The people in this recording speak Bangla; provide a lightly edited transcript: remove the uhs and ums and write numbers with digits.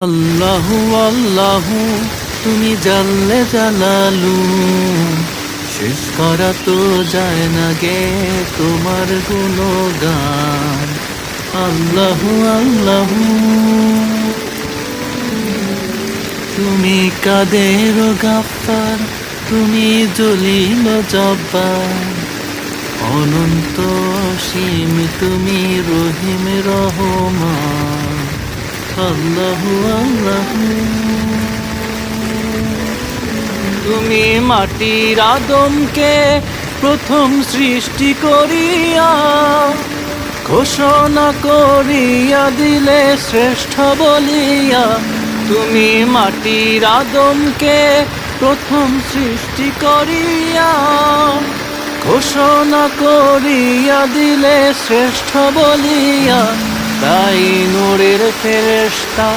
আল্লাহু আল্লাহু তুমি জাল্লে জালালু, শেষ করা তো যায় না গে তোমার গুণগান। আল্লাহু আল্লাহু তুমি কাদের গাফফার, তুমি জলিল জব্বার, অনন্ত অসীম তুমি রহিম রহমান। আল্লাহু আল্লাহু তুমি মাটির আদমকে প্রথম সৃষ্টি করিয়া ঘোষণা করিয়া দিলে শ্রেষ্ঠ বলিয়া। তুমি মাটির আদমকে প্রথম সৃষ্টি করিয়া ঘোষণা করিয়া দিলে শ্রেষ্ঠ বলিয়া। তাই নূরের ফেরেশতা